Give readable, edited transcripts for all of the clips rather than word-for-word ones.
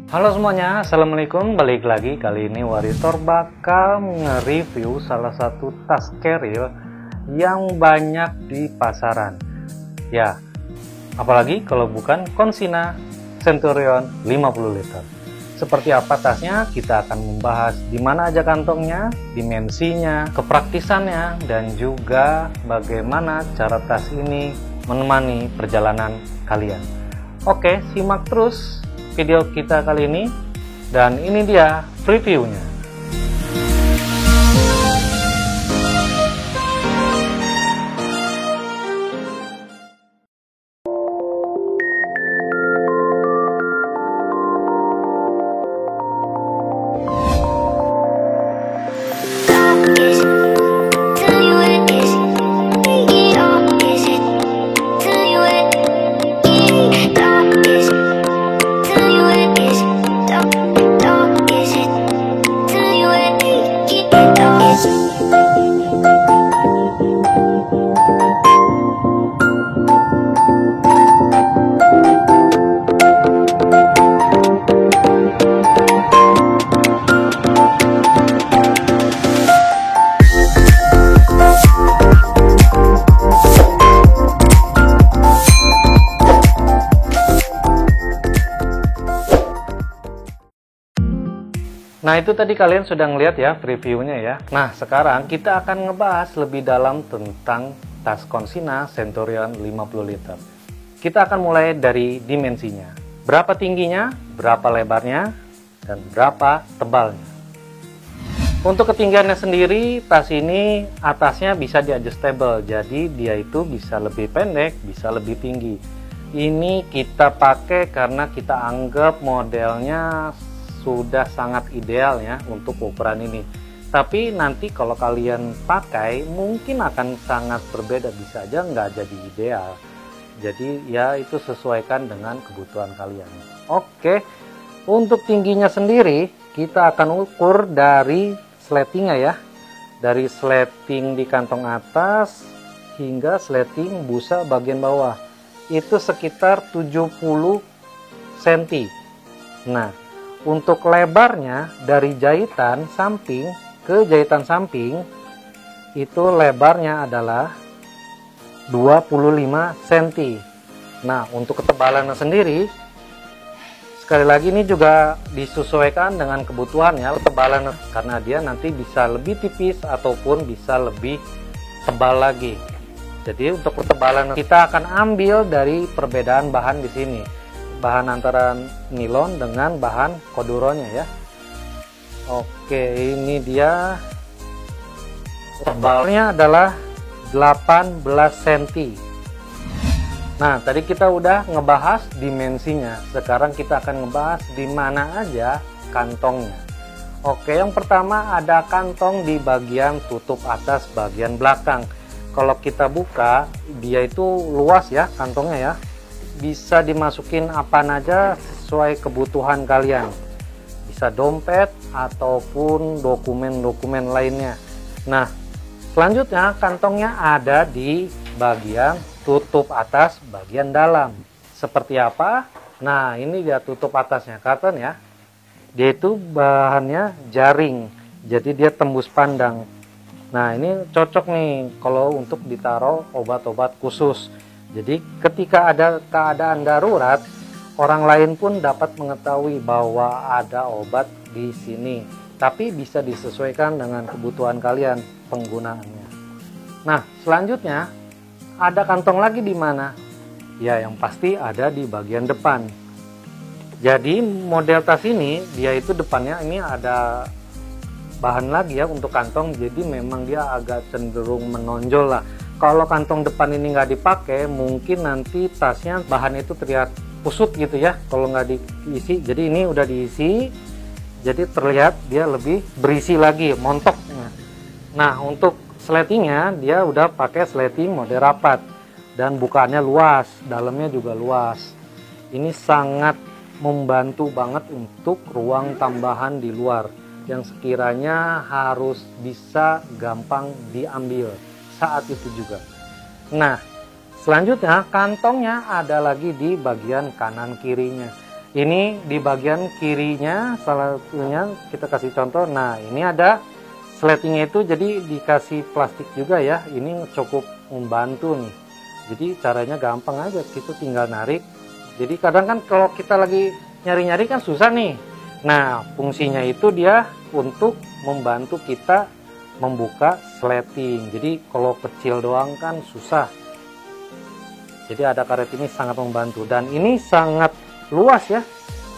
Halo semuanya, assalamualaikum. Balik lagi, kali ini Waritor bakal nge-review salah satu tas carrier yang banyak di pasaran. Ya, apalagi kalau bukan Consina Centurion 50 liter. Seperti apa tasnya, kita akan membahas di mana aja kantongnya, dimensinya, kepraktisannya, dan juga bagaimana cara tas ini menemani perjalanan kalian. Oke, simak terus video kita kali ini, dan ini dia previewnya. Nah, itu tadi kalian sudah ngeliat ya previewnya ya. Nah, sekarang kita akan ngebahas lebih dalam tentang tas Consina Centurion 50 liter. Kita akan mulai dari dimensinya. Berapa tingginya, berapa lebarnya, dan berapa tebalnya. Untuk ketinggiannya sendiri, tas ini atasnya bisa di-adjustable. Jadi dia itu bisa lebih pendek, bisa lebih tinggi. Ini kita pakai karena kita anggap modelnya sudah sangat ideal ya untuk ukuran ini. Tapi nanti kalau kalian pakai mungkin akan sangat berbeda, bisa aja nggak jadi ideal. Jadi ya itu sesuaikan dengan kebutuhan kalian. Oke, untuk tingginya sendiri kita akan ukur dari sletingnya ya, dari sleting di kantong atas hingga sleting busa bagian bawah itu sekitar 70 cm. Nah, untuk lebarnya dari jahitan samping ke jahitan samping itu lebarnya adalah 25 cm. Nah, untuk ketebalannya sendiri sekali lagi ini juga disesuaikan dengan kebutuhan ya, ketebalan, karena dia nanti bisa lebih tipis ataupun bisa lebih tebal lagi. Jadi untuk ketebalan kita akan ambil dari perbedaan bahan di sini. Bahan antara nilon dengan bahan koduronya ya. Oke, ini dia tebalnya adalah 18 cm. Nah, tadi kita udah ngebahas dimensinya. Sekarang kita akan ngebahas di mana aja kantongnya. Oke, yang pertama ada kantong di bagian tutup atas bagian belakang. Kalau kita buka, dia itu luas ya kantongnya ya. Bisa dimasukin apa aja sesuai kebutuhan kalian. Bisa dompet ataupun dokumen-dokumen lainnya. Nah, selanjutnya kantongnya ada di bagian tutup atas bagian dalam. Seperti apa? Nah, ini dia tutup atasnya, karton ya. Dia itu bahannya jaring, jadi dia tembus pandang. Nah, ini cocok nih kalau untuk ditaruh obat-obat khusus. Jadi ketika ada keadaan darurat, orang lain pun dapat mengetahui bahwa ada obat di sini. Tapi bisa disesuaikan dengan kebutuhan kalian penggunaannya. Nah, selanjutnya ada kantong lagi di mana? Ya, yang pasti ada di bagian depan. Jadi model tas ini dia itu depannya ini ada bahan lagi ya untuk kantong. Jadi memang dia agak cenderung menonjol lah. Kalau kantong depan ini nggak dipakai, mungkin nanti tasnya bahan itu terlihat kusut gitu ya kalau nggak diisi. Jadi ini udah diisi, jadi terlihat dia lebih berisi lagi, montok. Nah, untuk sletingnya dia udah pakai sleting model rapat dan bukaannya luas, dalamnya juga luas. Ini sangat membantu banget untuk ruang tambahan di luar yang sekiranya harus bisa gampang diambil saat itu juga. Nah, selanjutnya kantongnya ada lagi di bagian kanan kirinya. Ini di bagian kirinya, salah satunya kita kasih contoh. Nah, ini ada sletingnya itu, jadi dikasih plastik juga ya. Ini cukup membantu nih. Jadi caranya gampang aja, kita tinggal narik. Jadi kadang kan kalau kita lagi nyari-nyari kan susah nih. Nah, fungsinya itu dia untuk membantu kita membuka sleting. Jadi kalau kecil doang kan susah. Jadi ada karet ini sangat membantu, dan ini sangat luas ya.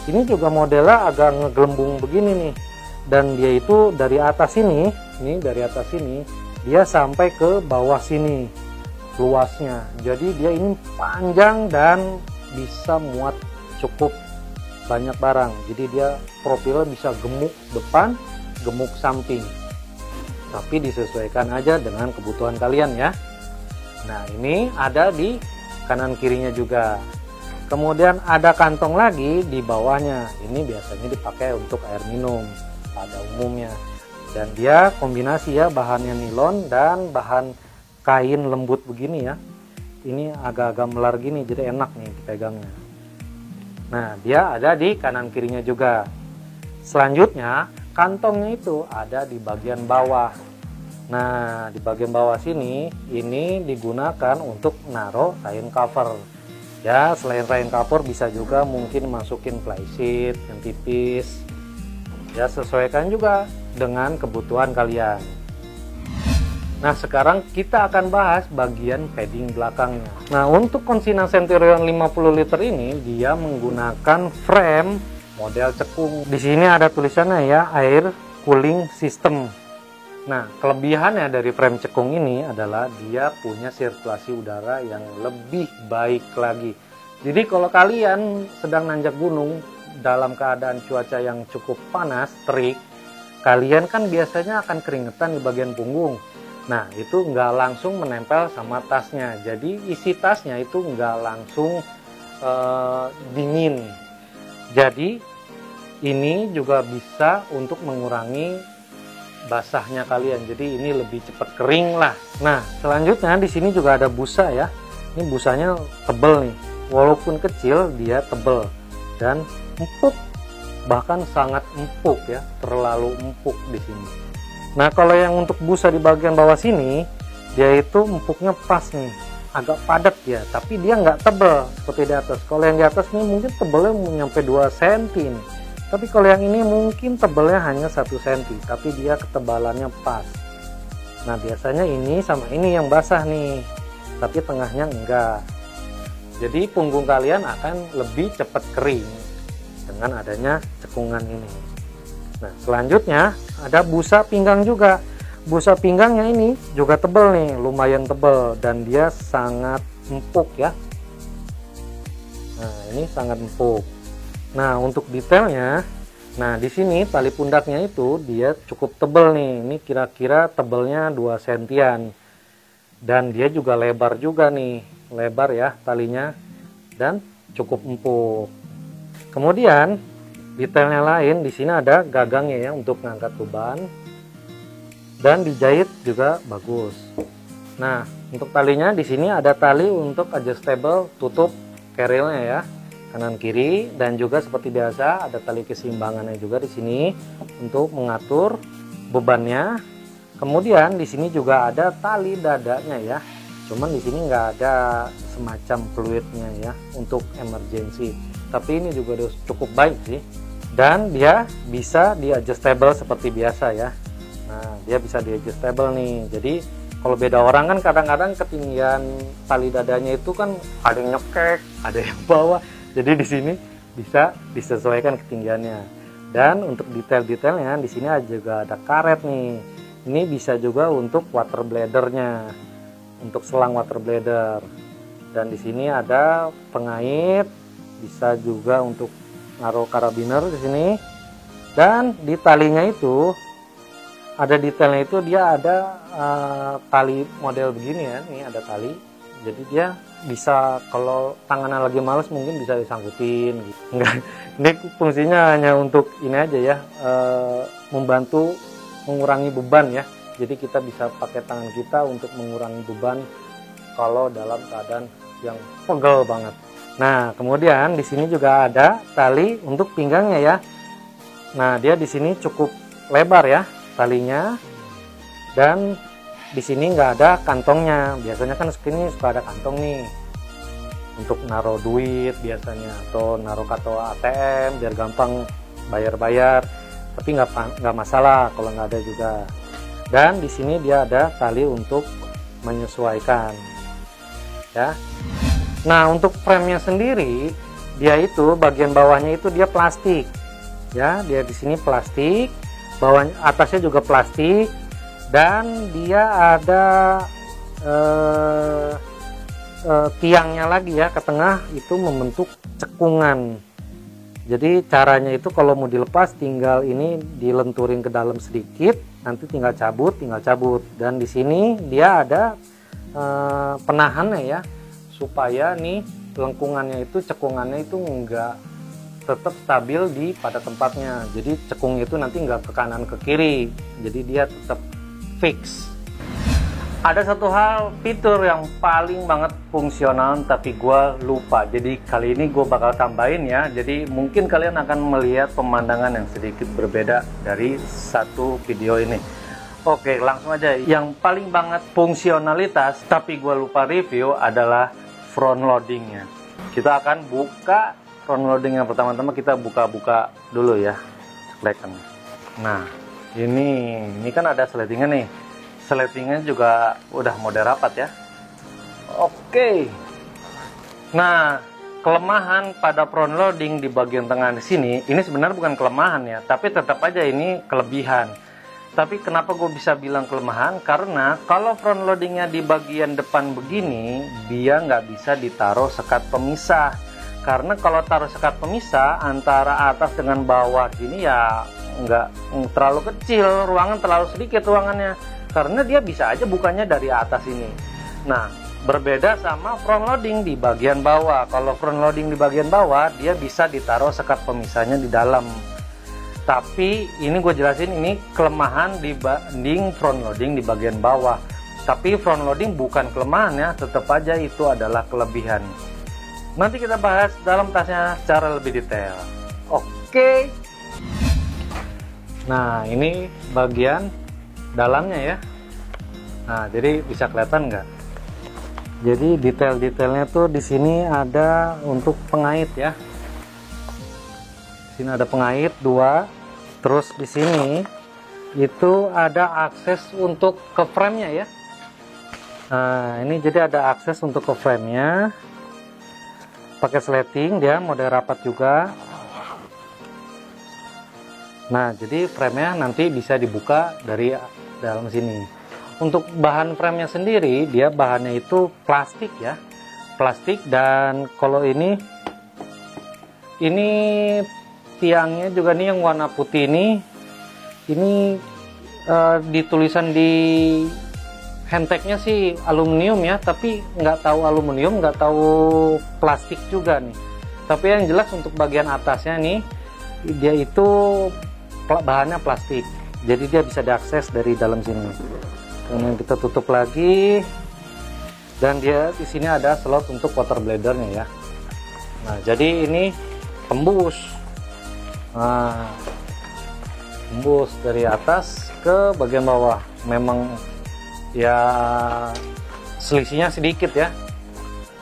Ini juga modelnya agak ngegelembung begini nih, dan dia itu dari atas ini dari atas ini dia sampai ke bawah sini luasnya. Jadi dia ini panjang dan bisa muat cukup banyak barang. Jadi dia profilnya bisa gemuk depan, gemuk samping, tapi disesuaikan aja dengan kebutuhan kalian ya. Nah, ini ada di kanan kirinya juga. Kemudian ada kantong lagi di bawahnya. Ini biasanya dipakai untuk air minum pada umumnya. Dan dia kombinasi ya, bahannya nilon dan bahan kain lembut begini ya. Ini agak-agak melar gini, jadi enak nih dipegangnya. Nah, dia ada di kanan kirinya juga. Selanjutnya, kantongnya itu ada di bagian bawah. Nah, di bagian bawah sini ini digunakan untuk naruh kain cover. Ya, selain kain cover bisa juga mungkin masukin flysheet yang tipis. Ya, sesuaikan juga dengan kebutuhan kalian. Nah, sekarang kita akan bahas bagian padding belakangnya. Nah, untuk Consina Centurion 50 liter ini dia menggunakan frame model cekung. Di sini ada tulisannya ya, air cooling system. Nah, kelebihannya dari frame cekung ini adalah dia punya sirkulasi udara yang lebih baik lagi. Jadi kalau kalian sedang nanjak gunung dalam keadaan cuaca yang cukup panas, terik, kalian kan biasanya akan keringetan di bagian punggung. Nah, itu nggak langsung menempel sama tasnya. Jadi isi tasnya itu nggak langsung dingin. Jadi ini juga bisa untuk mengurangi basahnya kalian, jadi ini lebih cepat kering lah. Nah, selanjutnya di sini juga ada busa ya. Ini busanya tebel nih, walaupun kecil dia tebel dan empuk, bahkan sangat empuk ya, terlalu empuk di sini. Nah, kalau yang untuk busa di bagian bawah sini, dia itu empuknya pas nih, agak padat ya, tapi dia nggak tebel seperti di atas. Kalau yang di atas nih mungkin tebelnya nyampe 2 cm nih. Tapi kalau yang ini mungkin tebelnya hanya 1 cm, tapi dia ketebalannya pas. Nah, biasanya ini sama ini yang basah nih, tapi tengahnya enggak. Jadi punggung kalian akan lebih cepat kering dengan adanya cekungan ini. Nah, selanjutnya ada busa pinggang juga. Busa pinggangnya ini juga tebel nih, lumayan tebel, dan dia sangat empuk ya. Nah, ini sangat empuk. Nah, untuk detailnya, nah di sini tali pundaknya itu dia cukup tebel nih. Ini kira-kira tebelnya 2 sentian. Dan dia juga lebar juga nih, lebar ya talinya, dan cukup empuk. Kemudian detailnya lain, di sini ada gagangnya ya untuk mengangkat beban, dan dijahit juga bagus. Nah, untuk talinya di sini ada tali untuk adjustable tutup carrielnya ya, kanan kiri, dan juga seperti biasa ada tali keseimbangannya juga di sini untuk mengatur bebannya. Kemudian di sini juga ada tali dadanya ya, cuman di sini nggak ada semacam fluidnya ya untuk emergency, tapi ini juga udah cukup baik sih, dan dia bisa di adjustable seperti biasa ya. Nah, dia bisa di adjustable nih. Jadi kalau beda orang kan kadang-kadang ketinggian tali dadanya itu kan ada yang nyekek, ada yang bawah. Jadi di sini bisa disesuaikan ketinggiannya. Dan untuk detail-detailnya di sini juga ada karet nih. Ini bisa juga untuk water bladernya, untuk selang water blader. Dan di sini ada pengait, bisa juga untuk naruh karabiner di sini. Dan di talinya itu ada detailnya, itu dia ada tali model begini ya. Ini ada tali, jadi dia bisa kalau tangannya lagi males mungkin bisa disangkutin gitu. Enggak, ini fungsinya hanya untuk ini aja ya, membantu mengurangi beban ya. Jadi kita bisa pakai tangan kita untuk mengurangi beban kalau dalam keadaan yang pegel banget. Nah, kemudian di sini juga ada tali untuk pinggangnya ya. Nah, dia di sini cukup lebar ya talinya, dan di sini nggak ada kantongnya. Biasanya kan segini suka ada kantong nih untuk naruh duit biasanya, atau naruh kartu ATM biar gampang bayar-bayar. Tapi nggak masalah kalau nggak ada juga. Dan di sini dia ada tali untuk menyesuaikan ya. Nah, untuk frame-nya sendiri, dia itu bagian bawahnya itu dia plastik. Ya, dia di sini plastik, bawahnya atasnya juga plastik, dan dia ada tiangnya lagi ya ke tengah, itu membentuk cekungan. Jadi caranya itu kalau mau dilepas tinggal ini dilenturin ke dalam sedikit, nanti tinggal cabut. Dan di sini dia ada penahannya ya, supaya nih lengkungannya itu, cekungannya itu enggak tetap stabil pada tempatnya. Jadi cekung itu nanti enggak ke kanan ke kiri, jadi dia tetap fix. Ada satu hal fitur yang paling banget fungsional tapi gue lupa, jadi kali ini gue bakal tambahin ya. Jadi mungkin kalian akan melihat pemandangan yang sedikit berbeda dari satu video ini. Oke, langsung aja. Yang paling banget fungsionalitas tapi gue lupa review adalah front loadingnya. Kita akan buka front loading yang pertama-tama, kita buka dulu ya sleting. Nah, ini kan ada sletingnya nih. Sletingnya juga udah model rapat ya. Oke. Nah, kelemahan pada front loading di bagian tengah di sini, ini sebenarnya bukan kelemahan ya, tapi tetap aja ini kelebihan. Tapi kenapa gue bisa bilang kelemahan? Karena kalau front loadingnya di bagian depan begini, dia nggak bisa ditaruh sekat pemisah. Karena kalau taruh sekat pemisah antara atas dengan bawah gini ya nggak terlalu kecil, ruangan terlalu sedikit ruangannya. Karena dia bisa aja bukanya dari atas ini. Nah, berbeda sama front loading di bagian bawah. Kalau front loading di bagian bawah, dia bisa ditaruh sekat pemisahnya di dalam. Tapi ini gue jelasin, ini kelemahan dibanding front loading di bagian bawah. Tapi front loading bukan kelemahan ya, tetap aja itu adalah kelebihan. Nanti kita bahas dalam tasnya secara lebih detail. Oke. Nah, ini bagian dalamnya ya. Nah, jadi bisa kelihatan nggak? Jadi detail-detailnya tuh di sini ada untuk pengait ya. Di sini ada pengait 2. Terus di sini itu ada akses untuk ke frame-nya ya. Nah, ini jadi ada akses untuk ke frame-nya. Pakai sleting, dia model rapat juga. Nah, jadi frame-nya nanti bisa dibuka dari dalam sini. Untuk bahan frame-nya sendiri, dia bahannya itu plastik ya. Plastik, dan kalau ini tiangnya juga nih yang warna putih ini ditulisan di handtagnya sih aluminium ya, tapi nggak tahu aluminium, nggak tahu plastik juga nih. Tapi yang jelas untuk bagian atasnya nih, dia itu bahannya plastik, jadi dia bisa diakses dari dalam sini. Kemudian kita tutup lagi, dan dia di sini ada slot untuk water bladernya ya. Nah, jadi ini tembus. Nah, tembus dari atas ke bagian bawah. Memang ya selisihnya sedikit ya.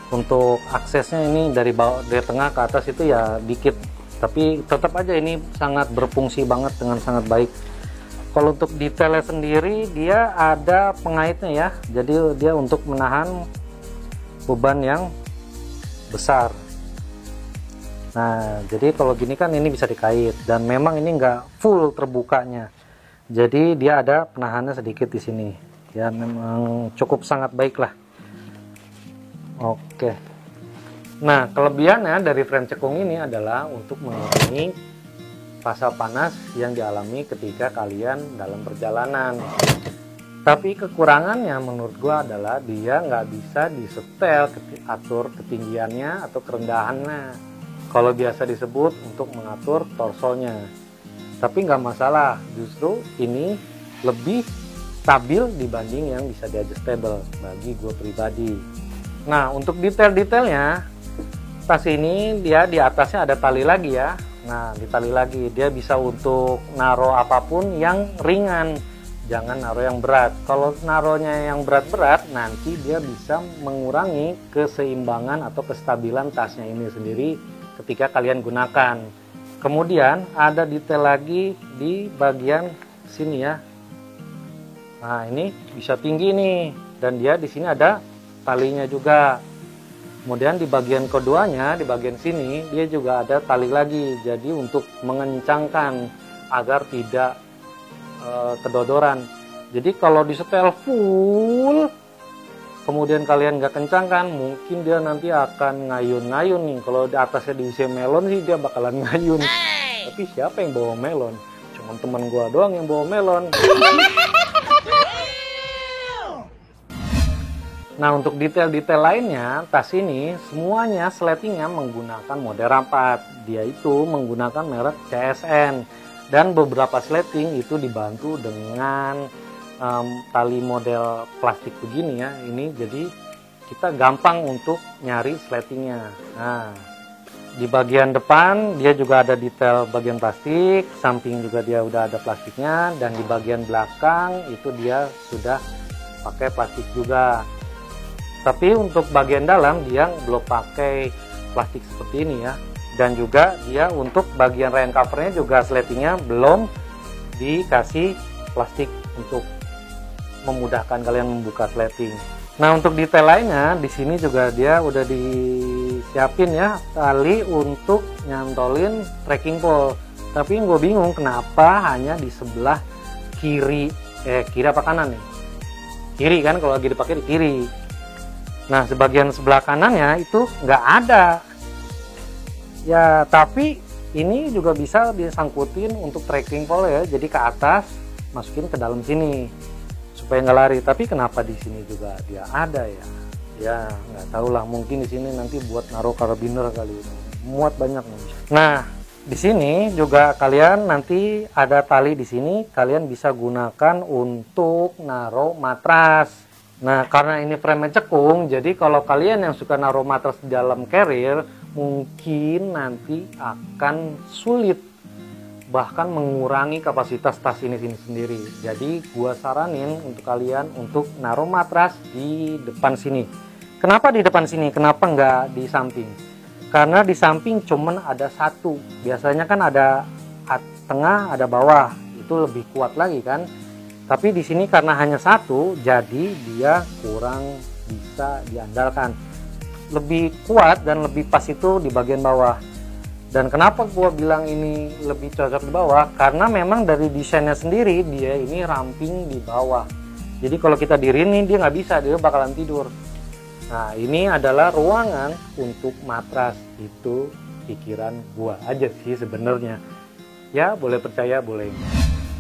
Untuk aksesnya ini dari bawah, dari tengah ke atas itu ya dikit. Tapi tetap aja ini sangat berfungsi banget dengan sangat baik. Kalau untuk detailnya sendiri, dia ada pengaitnya ya. Jadi dia untuk menahan beban yang besar. Nah, jadi kalau gini kan ini bisa dikait, dan memang ini enggak full terbukanya. Jadi dia ada penahannya sedikit di sini. Ya, memang cukup sangat baik lah. Oke. Nah, kelebihannya dari frame cekung ini adalah untuk mengurangi pasal panas yang dialami ketika kalian dalam perjalanan. Tapi kekurangannya menurut gua adalah dia nggak bisa disetel, atur ketinggiannya atau kerendahannya. Kalau biasa disebut untuk mengatur torsonya. Tapi nggak masalah, justru ini lebih stabil dibanding yang bisa di adjustable bagi gue pribadi. Nah, untuk detail-detailnya tas ini dia di atasnya ada tali lagi ya. Nah, di tali lagi dia bisa untuk naruh apapun yang ringan, jangan naruh yang berat. Kalau naruhnya yang berat-berat, nanti dia bisa mengurangi keseimbangan atau kestabilan tasnya ini sendiri ketika kalian gunakan. Kemudian ada detail lagi di bagian sini ya. Nah, ini bisa tinggi nih, dan dia di sini ada talinya juga. Kemudian di bagian keduanya, di bagian sini, dia juga ada tali lagi. Jadi untuk mengencangkan agar tidak kedodoran. Jadi kalau disetel full, kemudian kalian nggak kencangkan, mungkin dia nanti akan ngayun-ngayun nih. Kalau di atasnya diisi melon sih dia bakalan ngayun. Tapi siapa yang bawa melon? Cuma teman gua doang yang bawa melon. Nah, untuk detail-detail lainnya, tas ini semuanya sletingnya menggunakan model rapat. Dia itu menggunakan merek CSN. Dan beberapa sleting itu dibantu dengan tali model plastik begini ya. Ini jadi kita gampang untuk nyari sletingnya. Nah, di bagian depan dia juga ada detail bagian plastik. Samping juga dia udah ada plastiknya. Dan di bagian belakang itu dia sudah pakai plastik juga. Tapi untuk bagian dalam dia belum pakai plastik seperti ini ya. Dan juga dia untuk bagian rain covernya juga sletingnya belum dikasih plastik untuk memudahkan kalian membuka sleting. Nah, untuk detail lainnya di sini juga dia udah disiapin ya tali untuk nyantolin trekking pole. Tapi gue bingung kenapa hanya di sebelah kiri. Kiri apa kanan nih? Kiri kan, kalau lagi dipakai di kiri. Nah, sebagian sebelah kanannya itu nggak ada. Ya, tapi ini juga bisa disangkutin untuk trekking pole ya. Jadi ke atas, masukin ke dalam sini supaya nggak lari. Tapi kenapa di sini juga dia ada ya? Ya, nggak tahu lah. Mungkin di sini nanti buat naruh karabiner kali ini. Muat banyak nih. Nah, di sini juga kalian nanti ada tali di sini. Kalian bisa gunakan untuk naruh matras. Nah, karena ini frame cekung, jadi kalau kalian yang suka naruh matras di dalam carrier, mungkin nanti akan sulit, bahkan mengurangi kapasitas tas ini sendiri. Jadi gua saranin untuk kalian untuk naruh matras di depan sini. Kenapa di depan sini? Kenapa nggak di samping? Karena di samping cuman ada satu. Biasanya kan ada tengah, ada bawah. Itu lebih kuat lagi kan. Tapi di sini karena hanya satu, jadi dia kurang bisa diandalkan. Lebih kuat dan lebih pas itu di bagian bawah. Dan kenapa gua bilang ini lebih cocok di bawah? Karena memang dari desainnya sendiri dia ini ramping di bawah. Jadi kalau kita diriin dia nggak bisa, dia bakalan tidur. Nah, ini adalah ruangan untuk matras. Itu pikiran gua aja sih sebenarnya. Ya, boleh percaya, boleh.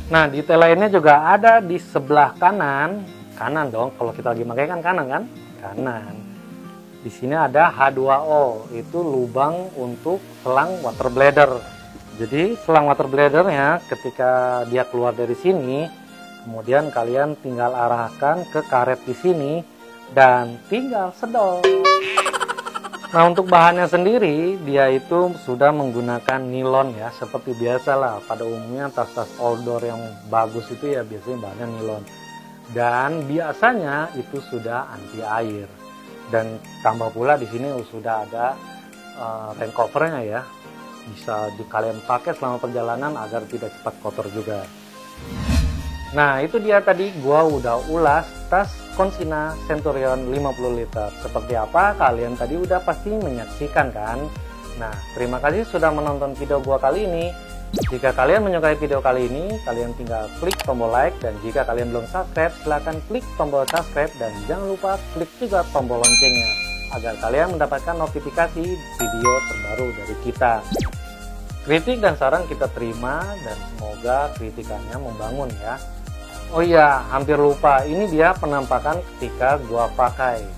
Nah, detail lainnya juga ada di sebelah kanan. Kanan dong, kalau kita lagi pakai kan kanan kan? Kanan. Di sini ada H2O, itu lubang untuk selang water bladder. Jadi selang water bladdernya ketika dia keluar dari sini, kemudian kalian tinggal arahkan ke karet di sini dan tinggal sedot. Nah, untuk bahannya sendiri dia itu sudah menggunakan nilon ya, seperti biasa lah pada umumnya tas-tas outdoor yang bagus itu ya biasanya bahannya nilon. Dan biasanya itu sudah anti air. Dan tambah pula di sini sudah ada rain covernya ya, bisa kalian pakai selama perjalanan agar tidak cepat kotor juga. Nah, itu dia tadi gua udah ulas tas Consigna Centurion 50 liter. Seperti apa kalian tadi udah pasti menyaksikan kan? Nah, terima kasih sudah menonton video gua kali ini. Jika kalian menyukai video kali ini, kalian tinggal klik tombol like, dan jika kalian belum subscribe, silahkan klik tombol subscribe dan jangan lupa klik juga tombol loncengnya agar kalian mendapatkan notifikasi video terbaru dari kita. Kritik dan saran kita terima dan semoga kritikannya membangun ya. Oh iya, hampir lupa, ini dia penampakan ketika gua pakai.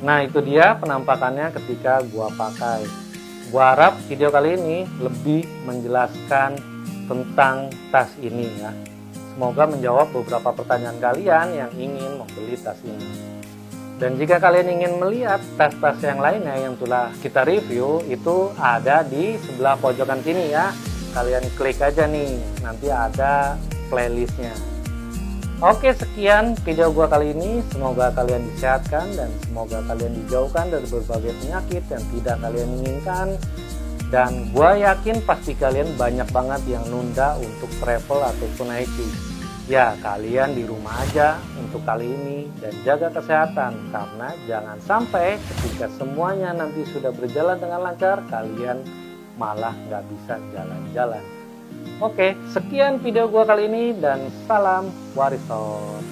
Nah, itu dia penampakannya ketika gua pakai. Gua harap video kali ini lebih menjelaskan tentang tas ini ya. Semoga menjawab beberapa pertanyaan kalian yang ingin membeli tas ini. Dan jika kalian ingin melihat tas-tas yang lainnya yang telah kita review, itu ada di sebelah pojokan sini ya. Kalian klik aja nih, nanti ada playlistnya. Oke, sekian video gua kali ini. Semoga kalian disehatkan dan semoga kalian dijauhkan dari berbagai penyakit yang tidak kalian inginkan. Dan gua yakin pasti kalian banyak banget yang nunda untuk travel ataupun hiking. Ya, kalian di rumah aja untuk kali ini dan jaga kesehatan, karena jangan sampai ketika semuanya nanti sudah berjalan dengan lancar, kalian malah nggak bisa jalan-jalan. Oke, sekian video gua kali ini dan salam Warrior.